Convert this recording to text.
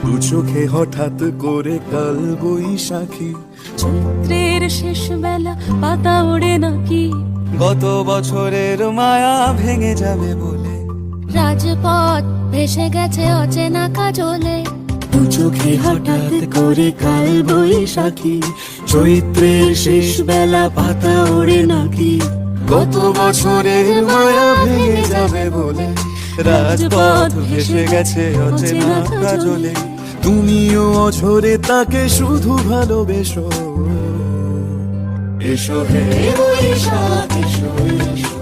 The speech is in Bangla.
দু চোখে হঠাৎ করে কাল বৈশাখী, চৈত্রের শেষ বেলা পাতা ওড়ে নাকি, গত বছরের মায়া ভেঙে যাবে বলে, রাজপথ ভেসে গেছে অচেনা কাজলে। দু চোখে হঠাৎ করে কাল বৈশাখী, চৈত্রের শেষ বেলা পাতা ওড়ে নাকি, গত বছরের মায়া ভেঙে যাবে বলে, রাজপথ ভেসে গেছে অচেনা কাজলে। তুমিও অঝরে তাকে শুধু ভালোবেসো, এসো হে বৈশাখ এসো এসো।